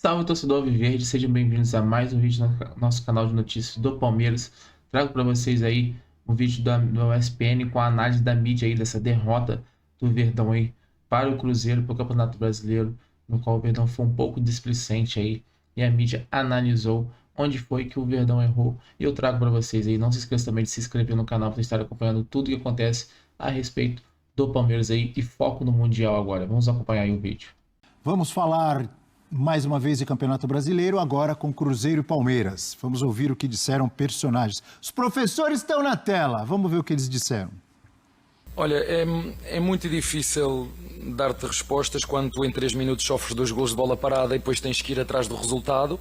Salve, torcedor Alviverde, sejam bem-vindos a mais um vídeo no nosso canal de notícias do Palmeiras. Trago para vocês aí um vídeo do ESPN com a análise da mídia aí dessa derrota do Verdão aí para o Cruzeiro, para o Campeonato Brasileiro, no qual o Verdão foi um pouco displicente aí e a mídia analisou onde foi que o Verdão errou. E eu trago para vocês aí, não se esqueça também de se inscrever no canal para estar acompanhando tudo que acontece a respeito do Palmeiras aí e foco no Mundial agora. Vamos acompanhar aí o vídeo. Vamos falar mais uma vez de Campeonato Brasileiro, agora com Cruzeiro e Palmeiras. Vamos ouvir o que disseram personagens. Os professores estão na tela, vamos ver o que eles disseram. Olha, é muito difícil dar-te respostas quando tu em 3 minutos sofres 2 golos de bola parada e depois tens que ir atrás do resultado,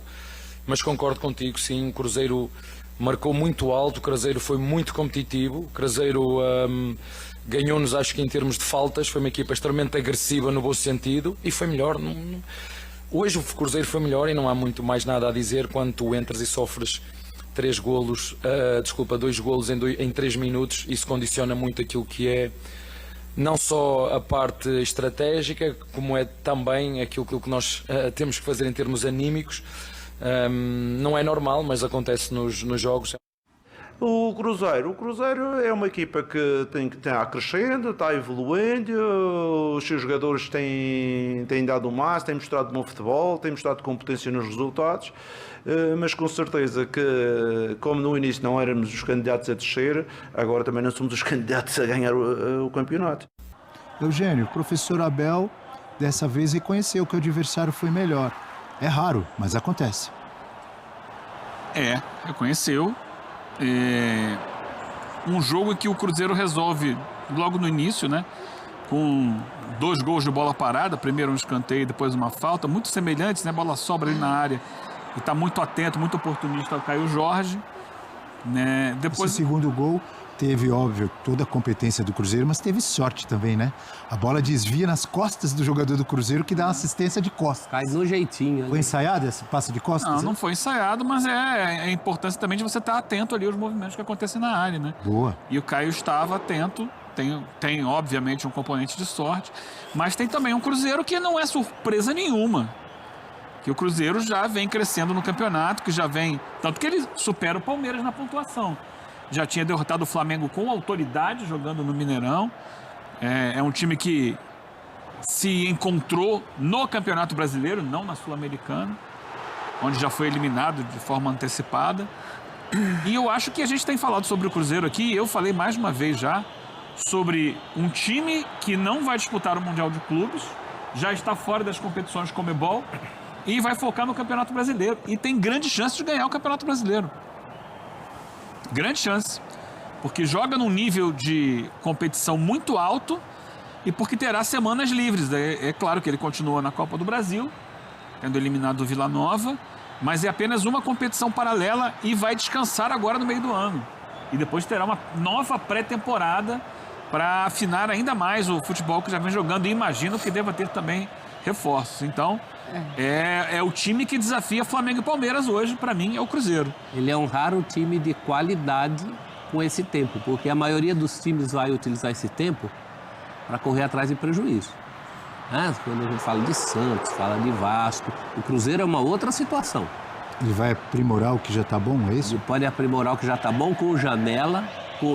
mas concordo contigo, sim, o Cruzeiro marcou muito alto, o Cruzeiro foi muito competitivo, o Cruzeiro ganhou-nos, acho que em termos de faltas, foi uma equipa extremamente agressiva no bom sentido e foi melhor. Hoje o Cruzeiro foi melhor e não há muito mais nada a dizer quando tu entras e sofres 2 golos em 3 minutos. Isso condiciona muito aquilo que é não só a parte estratégica, como é também aquilo que nós temos que fazer em termos anímicos. Não é normal, mas acontece nos jogos. O Cruzeiro é uma equipa que está crescendo, está evoluindo, os seus jogadores têm dado o máximo, têm mostrado bom futebol, têm mostrado competência nos resultados, mas com certeza que, como no início não éramos os candidatos a descer, agora também não somos os candidatos a ganhar o campeonato. Eugênio, o professor Abel dessa vez reconheceu que o adversário foi melhor. É raro, mas acontece. Reconheceu. Um jogo em que o Cruzeiro resolve logo no início, né? Com 2 gols de bola parada, primeiro um escanteio, depois uma falta, muito semelhantes, né? A bola sobra ali na área e está muito atento, muito oportunista o Caio Jorge, né? Depois... Esse segundo gol teve, óbvio, toda a competência do Cruzeiro, mas teve sorte também, né? A bola desvia nas costas do jogador do Cruzeiro, que dá uma assistência de costas. Cai no jeitinho. Foi ensaiado esse passe de costas? Não foi ensaiado, mas é a importância também de você estar atento ali aos movimentos que acontecem na área, né? Boa. E o Caio estava atento, tem obviamente um componente de sorte, mas tem também um Cruzeiro que não é surpresa nenhuma. Que o Cruzeiro já vem crescendo no campeonato, que já vem... Tanto que ele supera o Palmeiras na pontuação. Já tinha derrotado o Flamengo com autoridade jogando no Mineirão. É um time que se encontrou no Campeonato Brasileiro, não na Sul-Americana, onde já foi eliminado de forma antecipada. E eu acho que a gente tem falado sobre o Cruzeiro aqui, eu falei mais uma vez já, sobre um time que não vai disputar o Mundial de Clubes, já está fora das competições Conmebol e vai focar no Campeonato Brasileiro. E tem grande chance de ganhar o Campeonato Brasileiro. Grande chance, porque joga num nível de competição muito alto e porque terá semanas livres. É claro que ele continua na Copa do Brasil, tendo eliminado o Vila Nova, mas é apenas uma competição paralela e vai descansar agora no meio do ano. E depois terá uma nova pré-temporada para afinar ainda mais o futebol que já vem jogando e imagino que deva ter também reforços. Então, é o time que desafia Flamengo e Palmeiras hoje, para mim, é o Cruzeiro. Ele é um raro time de qualidade com esse tempo, porque a maioria dos times vai utilizar esse tempo para correr atrás de prejuízo. Quando a gente fala de Santos, fala de Vasco, o Cruzeiro é uma outra situação. Ele vai aprimorar o que já está bom, é isso? Ele pode aprimorar o que já está bom com janela.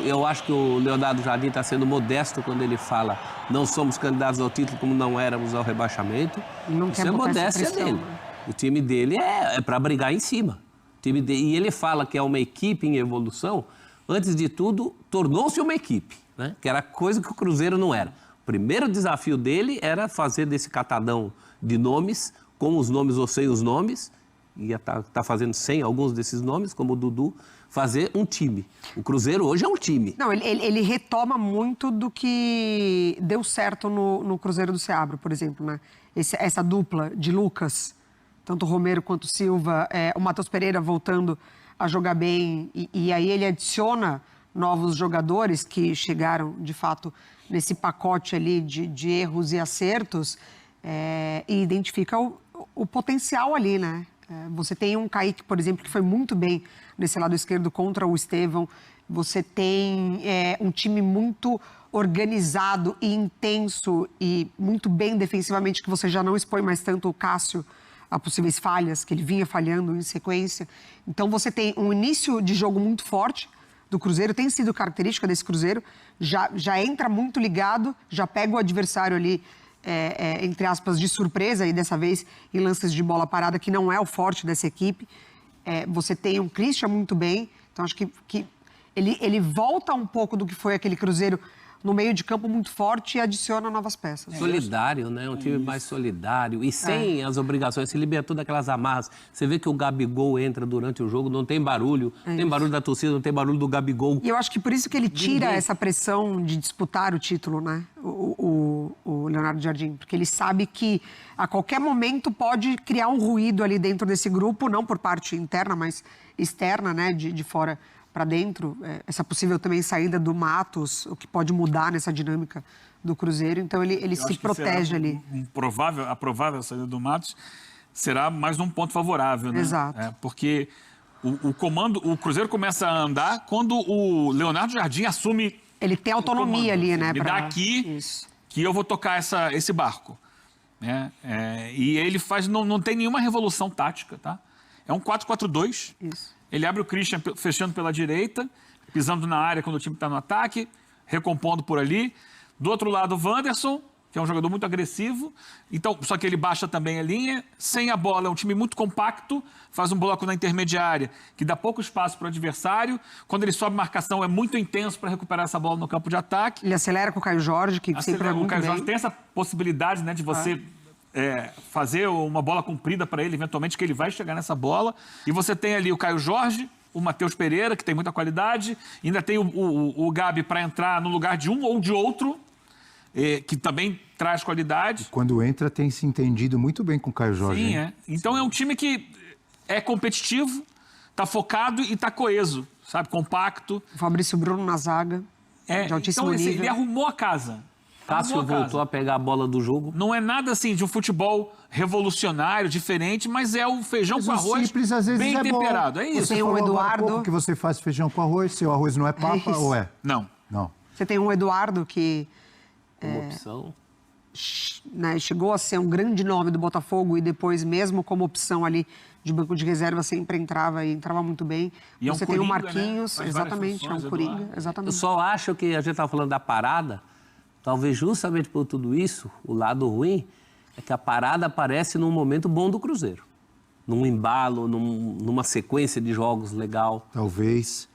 Eu acho que o Leonardo Jardim está sendo modesto quando ele fala não somos candidatos ao título como não éramos ao rebaixamento. Não Isso quer é botar modéstia essa pressão, dele. O time dele é para brigar em cima. E ele fala que é uma equipe em evolução. Antes de tudo, tornou-se uma equipe, né? Que era coisa que o Cruzeiro não era. O primeiro desafio dele era fazer desse catadão de nomes, com os nomes ou sem os nomes, ia tá fazendo sem alguns desses nomes, como o Dudu, fazer um time. O Cruzeiro hoje é um time. Não, ele retoma muito do que deu certo no Cruzeiro do Seabra, por exemplo, né? Essa dupla de Lucas, tanto o Romero quanto o Silva, o Matheus Pereira voltando a jogar bem, e aí ele adiciona novos jogadores que chegaram, de fato, nesse pacote ali de erros e acertos, e identifica o potencial ali, né? Você tem um Kaique, por exemplo, que foi muito bem nesse lado esquerdo contra o Estevão. Você tem um time muito organizado e intenso e muito bem defensivamente, que você já não expõe mais tanto o Cássio a possíveis falhas que ele vinha falhando em sequência. Então você tem um início de jogo muito forte do Cruzeiro, tem sido característica desse Cruzeiro, já entra muito ligado, já pega o adversário ali, entre aspas, de surpresa, e dessa vez em lances de bola parada, que não é o forte dessa equipe. Você tem um Christian muito bem, então acho que ele volta um pouco do que foi aquele Cruzeiro no meio de campo muito forte e adiciona novas peças. Solidário, né? Um time mais solidário e sem as obrigações, se libertou daquelas amarras. Você vê que o Gabigol entra durante o jogo, não tem barulho, tem barulho da torcida, não tem barulho do Gabigol. E eu acho que por isso que ele tira essa pressão de disputar o título, né? O Leonardo Jardim, porque ele sabe que a qualquer momento pode criar um ruído ali dentro desse grupo, não por parte interna, mas externa, né? De fora para dentro, essa possível também saída do Matos, o que pode mudar nessa dinâmica do Cruzeiro. Então ele se protege ali. A provável saída do Matos será mais um ponto favorável, né? Exato. Porque o Cruzeiro começa a andar quando o Leonardo Jardim assume. Ele tem autonomia ali, né? Me dá aqui que eu vou tocar esse barco. Né? E ele faz, não tem nenhuma revolução tática, tá? É um 4-4-2. Isso. Ele abre o Christian fechando pela direita, pisando na área quando o time está no ataque, recompondo por ali. Do outro lado, o Wanderson, que é um jogador muito agressivo. Então, só que ele baixa também a linha. Sem a bola, é um time muito compacto, faz um bloco na intermediária, que dá pouco espaço para o adversário. Quando ele sobe marcação, é muito intenso para recuperar essa bola no campo de ataque. Ele acelera com o Caio Jorge, que sempre é muito O Caio Jorge bem. tem essa possibilidade, né, de você... fazer uma bola comprida para ele, eventualmente, que ele vai chegar nessa bola. E você tem ali o Caio Jorge, o Matheus Pereira, que tem muita qualidade. Ainda tem o Gabi para entrar no lugar de um ou de outro, que também traz qualidade. Quando entra, tem se entendido muito bem com o Caio Jorge. Sim, hein? Então é um time que é competitivo, está focado e está coeso, sabe? Compacto. O Fabrício Bruno na zaga, de altíssimo então, nível. ele arrumou a casa. Cássio voltou a pegar a bola do jogo. Não é nada assim de um futebol revolucionário, diferente, mas é o feijão Mas com o arroz simples, às vezes, bem é bom. temperado. É isso. Tem o Falou agora há Eduardo. pouco que você faz feijão com arroz, seu arroz não é papa isso. ou é? Não. Não. Você tem o Eduardo, que Uma opção. né, chegou a ser um grande nome do Botafogo e depois, mesmo como opção ali de banco de reserva, sempre entrava muito bem. E é um Você tem o coringa, Marquinhos, né? Faz várias exatamente, é um funções, coringa, Eduardo. Eu exatamente. só acho que a gente estava falando da parada, talvez justamente por tudo isso, o lado ruim é que a parada aparece num momento bom do Cruzeiro. Num embalo, numa sequência de jogos legal. Talvez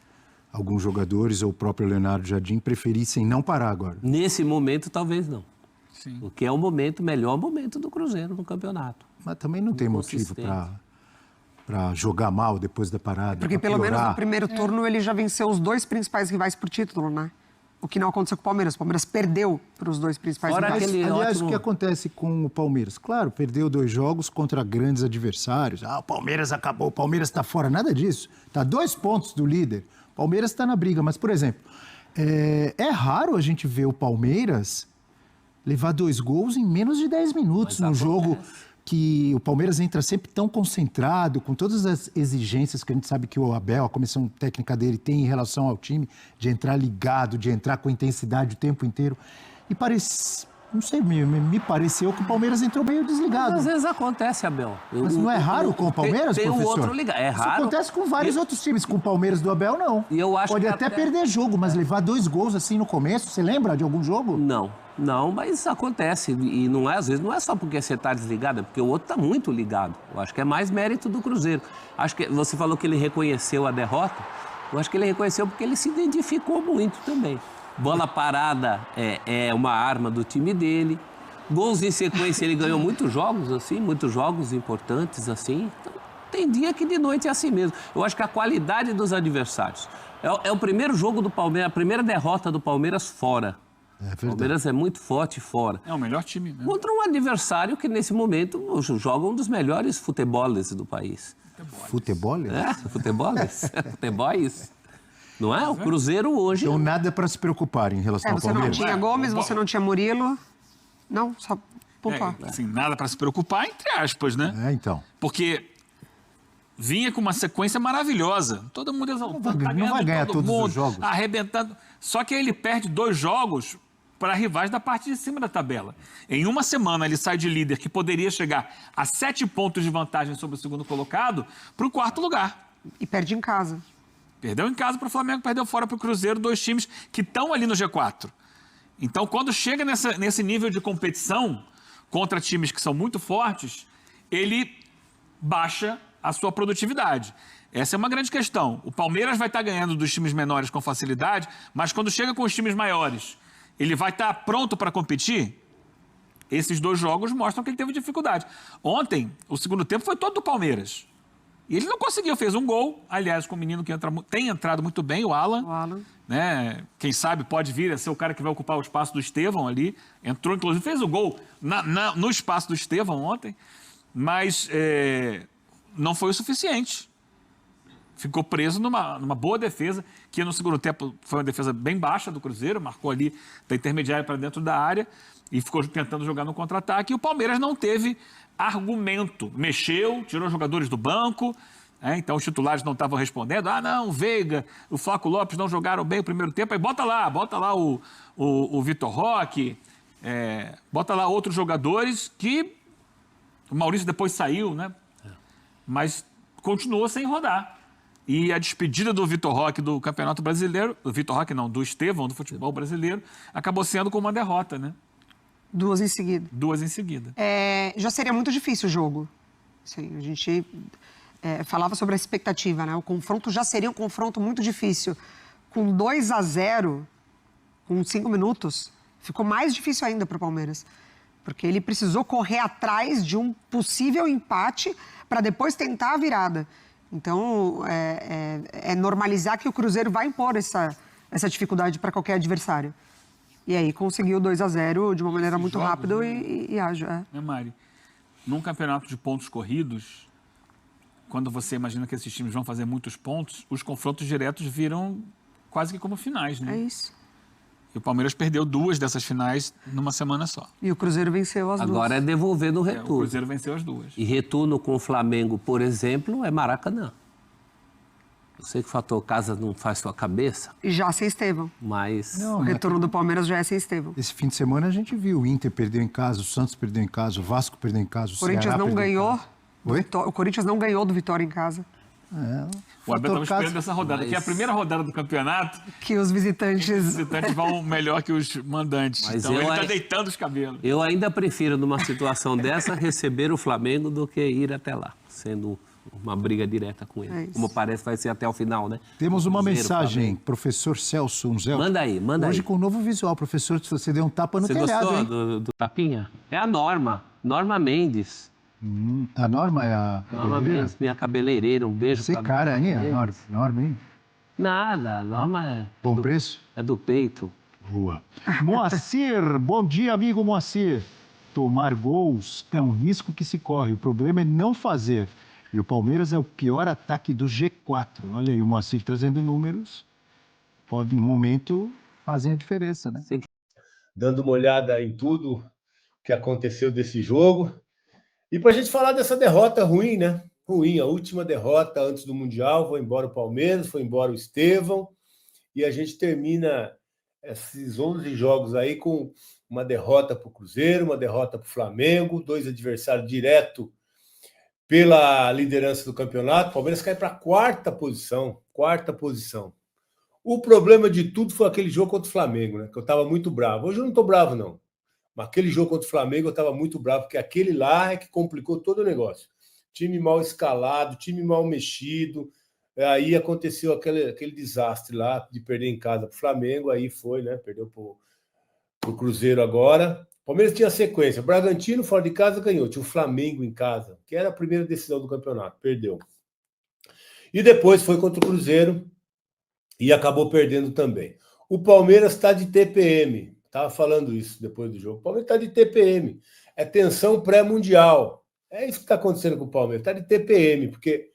alguns jogadores ou o próprio Leonardo Jardim preferissem não parar agora. Nesse momento, talvez não. Sim. O que é o melhor momento do Cruzeiro no campeonato. Mas também não tem motivo Inconsistente. para jogar mal depois da parada. Porque pra pelo menos piorar. no primeiro turno ele já venceu os dois principais rivais por título, né? O que não aconteceu com o Palmeiras. O Palmeiras perdeu para os dois principais Fora rivais. aquele- Aliás, ótimo. o que acontece com o Palmeiras? Claro, perdeu 2 jogos contra grandes adversários. O Palmeiras acabou, o Palmeiras está fora. Nada disso. Está 2 pontos do líder. O Palmeiras está na briga. Mas, por exemplo, é raro a gente ver o Palmeiras levar 2 gols em menos de 10 minutos Mas num acontece. jogo que o Palmeiras entra sempre tão concentrado, com todas as exigências que a gente sabe que o Abel, a comissão técnica dele, tem em relação ao time, de entrar ligado, de entrar com intensidade o tempo inteiro. E parece, não sei, me pareceu que o Palmeiras entrou meio desligado. Às vezes acontece, Abel. Mas não é raro com o Palmeiras, tem professor? o outro ligado. É Isso raro. acontece com vários outros times. Com o Palmeiras do Abel, não. E eu acho Pode que até até- perder jogo, mas levar 2 gols assim no começo, você lembra de algum jogo? Não, mas acontece. E não é, às vezes não é só porque você está desligado, é porque o outro está muito ligado. Eu acho que é mais mérito do Cruzeiro. Acho que você falou que ele reconheceu a derrota. Eu acho que ele reconheceu porque ele se identificou muito também. Bola parada é uma arma do time dele. Gols em sequência, ele ganhou muitos jogos, assim, muitos jogos importantes, assim. Então, tem dia que de noite é assim mesmo. Eu acho que a qualidade dos adversários. É o primeiro jogo do Palmeiras, a primeira derrota do Palmeiras fora. É O verdade. Palmeiras é muito forte fora. É o melhor time, né? Contra um adversário que, nesse momento, joga um dos melhores futeboles do país. Futebol? Futeboles? Futebois? Não é? O Cruzeiro hoje... Então nada para se preocupar em relação ao Você não Palmeiras. tinha Gomes, você não tinha Murilo. Não, só pontuar. Assim, nada para se preocupar, entre aspas, né? Então. Porque vinha com uma sequência maravilhosa. Todo mundo exaltando, Não vai ganhar todo todos mundo, os jogos. arrebentando. Só que aí ele perde 2 jogos para rivais da parte de cima da tabela. Em uma semana, ele sai de líder, que poderia chegar a 7 pontos de vantagem sobre o segundo colocado, para o 4º lugar. E perde em casa. Perdeu em casa para o Flamengo, perdeu fora para o Cruzeiro, 2 times que estão ali no G4. Então, quando chega nesse nível de competição contra times que são muito fortes, ele baixa a sua produtividade. Essa é uma grande questão. O Palmeiras vai estar ganhando dos times menores com facilidade, mas quando chega com os times maiores, ele vai estar pronto para competir? Esses 2 jogos mostram que ele teve dificuldade. Ontem, o segundo tempo foi todo do Palmeiras. E ele não conseguiu, fez um gol, aliás, com o menino que tem entrado muito bem, o Alan. Né? Quem sabe pode vir a ser o cara que vai ocupar o espaço do Estevão ali. Entrou, inclusive, fez o gol no espaço do Estevão ontem, mas não foi o suficiente. Ficou preso numa boa defesa, que no segundo tempo foi uma defesa bem baixa do Cruzeiro, marcou ali da intermediária para dentro da área e ficou tentando jogar no contra-ataque. E o Palmeiras não teve argumento. Mexeu, tirou jogadores do banco, então os titulares não estavam respondendo. Ah, não, o Veiga, o Flaco Lopes não jogaram bem o primeiro tempo. Aí bota lá o Vitor Roque, bota lá outros jogadores que o Maurício depois saiu, né? Mas continuou sem rodar. E a despedida do Vitor Roque do Campeonato Brasileiro, do Vitor Roque não, do Estevão, do futebol brasileiro, acabou sendo com uma derrota, né? 2 em seguida. 2 em seguida. Já seria muito difícil o jogo. Sim, a gente falava sobre a expectativa, né? O confronto já seria um confronto muito difícil. Com 2-0, com 5 minutos, ficou mais difícil ainda para o Palmeiras. Porque ele precisou correr atrás de um possível empate para depois tentar a virada. Então, normalizar que o Cruzeiro vai impor essa dificuldade para qualquer adversário. E aí conseguiu 2-0 de uma maneira muito rápida e ágil. Mari, num campeonato de pontos corridos, quando você imagina que esses times vão fazer muitos pontos, os confrontos diretos viram quase que como finais, né? É isso. E o Palmeiras perdeu 2 dessas finais numa semana só. E o Cruzeiro venceu as 2. Agora é devolver no retorno. O Cruzeiro venceu as 2. E retorno com o Flamengo, por exemplo, é Maracanã. Eu sei que o fator casa não faz sua cabeça. E já sem Estevão. Mas... O retorno do Palmeiras já é sem Estevão. Esse fim de semana a gente viu o Inter perdeu em casa, o Santos perdeu em casa, o Vasco perdeu em casa, o Corinthians Ceará não ganhou. Oi? O Corinthians não ganhou do Vitória em casa. O Abel estava esperando essa rodada, que é a primeira rodada do campeonato. Que os visitantes Vão melhor que os mandantes. Mas então ele está deitando os cabelos. Eu ainda prefiro, numa situação dessa, receber o Flamengo do que ir até lá, sendo uma briga direta com ele. Como parece vai ser até o final, né? Temos uma Cruzeiro, mensagem, Flamengo. professor Celso Unzel. Manda aí. Hoje com um novo visual, professor, você deu um tapa no Você telhado, gostou hein? do tapinha? É a Norma Mendes. A Norma é a... Norma Mendes, minha cabeleireira, um beijo Esse pra cara aí, a Norma, hein? Nada, a Norma Bom preço? é do peito. Boa. Moacir, bom dia, amigo Moacir. Tomar gols é um risco que se corre, o problema é não fazer. E o Palmeiras é o pior ataque do G4. Olha aí, o Moacir trazendo números. Pode, no momento, fazer a diferença, né? Sim. Dando uma olhada em tudo que aconteceu desse jogo. E para a gente falar dessa derrota ruim, né? Ruim, a última derrota antes do Mundial. Foi embora o Palmeiras, foi embora o Estevão. E a gente termina esses 11 jogos aí com uma derrota para o Cruzeiro, uma derrota para o Flamengo, 2 adversários direto pela liderança do campeonato. O Palmeiras cai para a quarta posição. O problema de tudo foi aquele jogo contra o Flamengo, né? Que eu estava muito bravo. Hoje eu não estou bravo, não. Mas aquele jogo contra o Flamengo eu estava muito bravo, porque aquele lá é que complicou todo o negócio. Time mal escalado, time mal mexido. Aí aconteceu aquele desastre lá de perder em casa para o Flamengo. Aí foi, né? Perdeu para o Cruzeiro agora. O Palmeiras tinha sequência. Bragantino fora de casa ganhou. Tinha o Flamengo em casa, que era a primeira decisão do campeonato. Perdeu. E depois foi contra o Cruzeiro e acabou perdendo também. O Palmeiras está de TPM. Estava falando isso depois do jogo. O Palmeiras está de TPM. É tensão pré-mundial. É isso que está acontecendo com o Palmeiras. Está de TPM, porque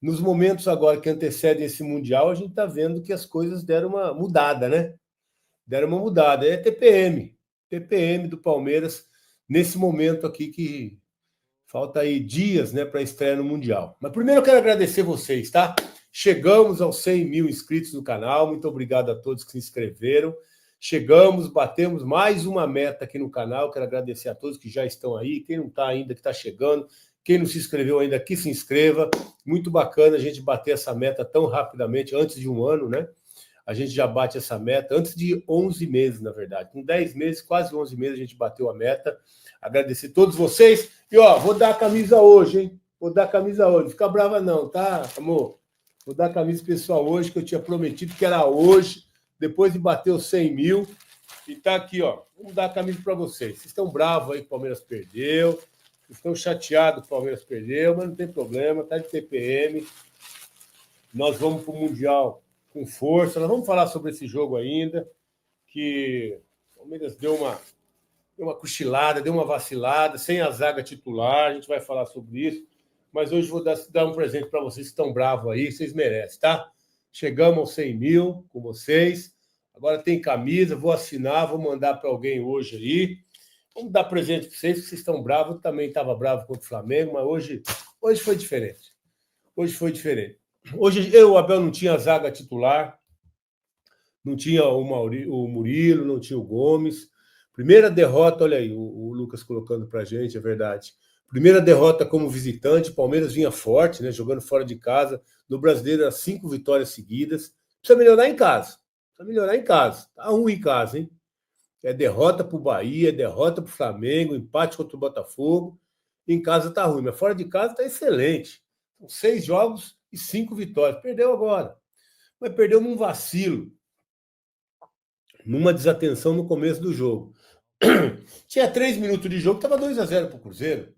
nos momentos agora que antecedem esse Mundial, a gente está vendo que as coisas deram uma mudada, né? Deram uma mudada. É TPM. TPM do Palmeiras nesse momento aqui que falta aí dias, né, para a estreia no Mundial. Mas primeiro eu quero agradecer vocês, tá? Chegamos aos 100 mil inscritos no canal. Muito obrigado a todos que se inscreveram. Chegamos, batemos mais uma meta aqui no canal. Quero agradecer a todos que já estão aí. Quem não está ainda, que está chegando. Quem não se inscreveu ainda, que se inscreva. Muito bacana a gente bater essa meta tão rapidamente, antes de um ano, né? A gente já bate essa meta, antes de 11 meses, na verdade. Com 10 meses, quase 11 meses, a gente bateu a meta. Agradecer a todos vocês. E, ó, vou dar a camisa hoje, hein? Vou dar a camisa hoje. Não fica brava não, tá, amor? Vou dar a camisa pessoal hoje, que eu tinha prometido que era hoje. Depois de bater os 100 mil, e tá aqui, ó. Vamos dar a camisa para vocês. Vocês estão bravos aí que o Palmeiras perdeu, vocês estão chateados que o Palmeiras perdeu, mas não tem problema, tá de TPM. Nós vamos para o Mundial com força. Nós vamos falar sobre esse jogo ainda, que o Palmeiras deu uma cochilada, deu uma vacilada, sem a zaga titular. A gente vai falar sobre isso. Mas hoje vou dar um presente para vocês que estão bravos aí, vocês merecem, tá? Chegamos aos 100 mil com vocês. Agora tem camisa, vou assinar, vou mandar para alguém hoje aí. Vamos dar presente para vocês, que vocês estão bravos. Eu também estava bravo contra o Flamengo, mas hoje foi diferente. Hoje foi diferente. Hoje o Abel não tinha zaga titular, não tinha o Murilo, não tinha o Gomes. Primeira derrota, olha aí, o Lucas colocando para a gente, é verdade. Primeira derrota como visitante, o Palmeiras vinha forte, né, jogando fora de casa. No Brasileiro, era 5 vitórias seguidas. Precisa melhorar em casa. Tá ruim em casa, hein? É derrota para o Bahia, derrota para o Flamengo, empate contra o Botafogo. Em casa tá ruim, mas fora de casa tá excelente. São 6 jogos e 5 vitórias. Perdeu agora. Mas perdeu num vacilo. Numa desatenção no começo do jogo. Tinha 3 minutos de jogo, estava 2-0 para o Cruzeiro.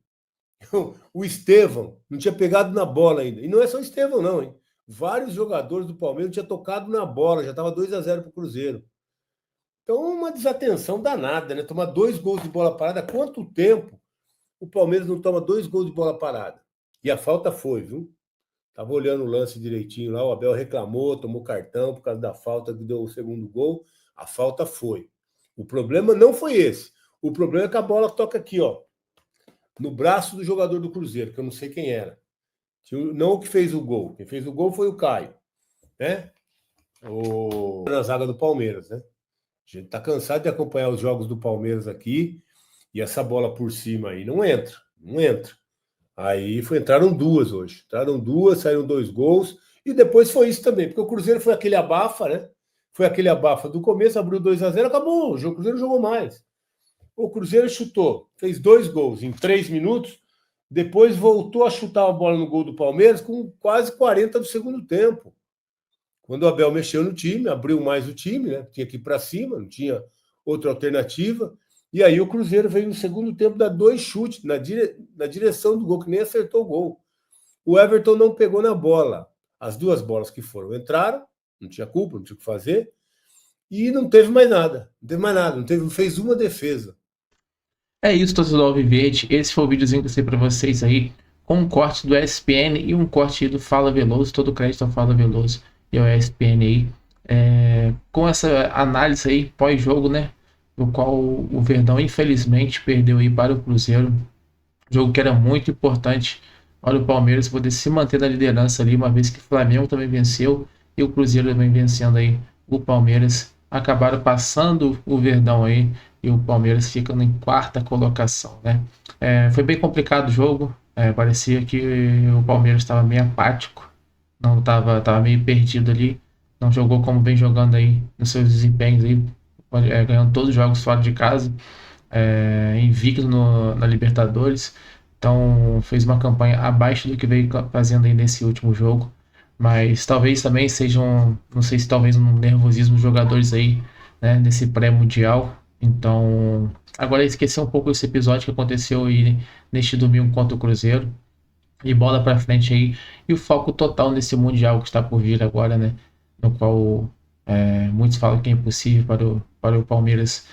O Estevão não tinha pegado na bola ainda. E não é só o Estevão, não, hein? Vários jogadores do Palmeiras não tinham tocado na bola, já estava 2-0 para o Cruzeiro. Então, uma desatenção danada, né? Tomar 2 gols de bola parada. Há quanto tempo o Palmeiras não toma 2 gols de bola parada? E a falta foi, viu? Estava olhando o lance direitinho lá, o Abel reclamou, tomou cartão por causa da falta que deu o segundo gol. A falta foi. O problema não foi esse. O problema é que a bola toca aqui, ó, no braço do jogador do Cruzeiro, que eu não sei quem era. Não o que fez o gol. Quem fez o gol foi o Caio, né? Na zaga do Palmeiras, né? A gente tá cansado de acompanhar os jogos do Palmeiras aqui e essa bola por cima aí não entra. Aí entraram 2 hoje. Entraram 2, saíram 2 gols e depois foi isso também, porque o Cruzeiro foi aquele abafa, né? Foi aquele abafa do começo, abriu 2-0, acabou. O Cruzeiro jogou mais. O Cruzeiro chutou, fez 2 gols em 3 minutos, depois voltou a chutar a bola no gol do Palmeiras com quase 40 do segundo tempo. Quando o Abel mexeu no time, abriu mais o time, né? Tinha que ir para cima, não tinha outra alternativa. E aí o Cruzeiro veio no segundo tempo dar 2 chutes na direção do gol, que nem acertou o gol. O Everton não pegou na bola. As 2 bolas que foram entraram, não tinha culpa, não tinha o que fazer. E não teve mais nada. Não fez uma defesa. É isso, torcedor Alviverde. Esse foi o videozinho que eu sei pra vocês aí, com um corte do ESPN e um corte aí do Fala Veloso. Todo crédito ao Fala Veloso e ao ESPN aí. Com essa análise aí, pós-jogo, né? No qual o Verdão, infelizmente, perdeu aí para o Cruzeiro. Jogo que era muito importante para o Palmeiras poder se manter na liderança ali, uma vez que o Flamengo também venceu e o Cruzeiro também vencendo aí o Palmeiras. Acabaram passando o Verdão aí e o Palmeiras ficando em 4ª colocação, né? Foi bem complicado o jogo. Parecia que o Palmeiras estava meio apático, não tava meio perdido ali, não jogou como vem jogando aí nos seus desempenhos aí, ganhando todos os jogos fora de casa, invicto na Libertadores. Então fez uma campanha abaixo do que veio fazendo aí nesse último jogo. Mas talvez também sejam, não sei se talvez um nervosismo dos jogadores aí, né, nesse pré-mundial. Então, agora esquecer um pouco esse episódio que aconteceu aí neste domingo contra o Cruzeiro e bola pra frente aí, e o foco total nesse mundial que está por vir agora, né, no qual muitos falam que é impossível para o Palmeiras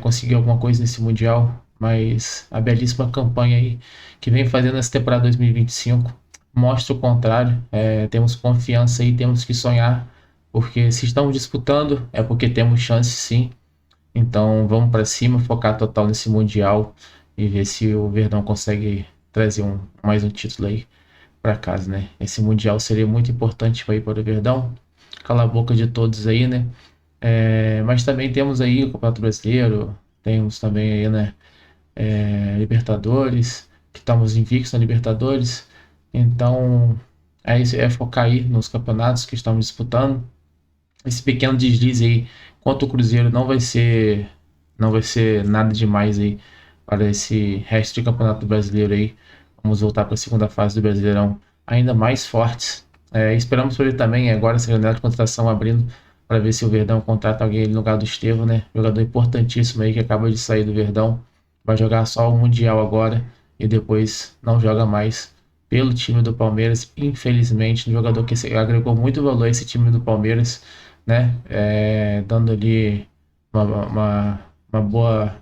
conseguir alguma coisa nesse mundial, mas a belíssima campanha aí que vem fazendo essa temporada 2025 mostra o contrário. Temos confiança aí, temos que sonhar, porque se estamos disputando é porque temos chance sim. Então vamos para cima, focar total nesse Mundial e ver se o Verdão consegue trazer mais um título aí para casa, né? Esse Mundial seria muito importante para ir para o Verdão. Cala a boca de todos aí, né? Mas também temos aí o Campeonato Brasileiro, temos também aí, né, Libertadores, que estamos invictos na Libertadores. Então, é focar aí nos campeonatos que estamos disputando. Esse pequeno deslize aí contra o Cruzeiro não vai ser nada demais aí para esse resto de Campeonato Brasileiro aí. Vamos voltar para a segunda fase do Brasileirão ainda mais fortes. Esperamos por ele também agora essa janela de contratação abrindo para ver se o Verdão contrata alguém ali no lugar do Estevão, né? Jogador importantíssimo aí que acaba de sair do Verdão. Vai jogar só o Mundial agora e depois não joga mais pelo time do Palmeiras. Infelizmente, um jogador que agregou muito valor a esse time do Palmeiras, né? Dando ali uma boa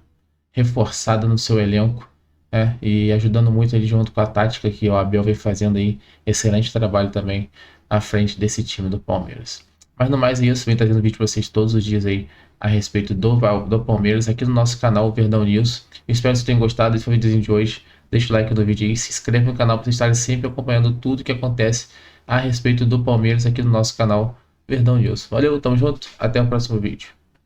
reforçada no seu elenco, né? E ajudando muito ali junto com a tática que o Abel vem fazendo aí. Excelente trabalho também à frente desse time do Palmeiras. Mas no mais é isso, vem trazendo vídeo para vocês todos os dias aí a respeito do Palmeiras aqui no nosso canal Verdão News. Espero que vocês tenham gostado desse videozinho de hoje. Deixa o like no vídeo aí, se inscreve no canal para vocês estarem sempre acompanhando tudo que acontece a respeito do Palmeiras aqui no nosso canal Verdão News. Valeu, tamo junto, até o próximo vídeo.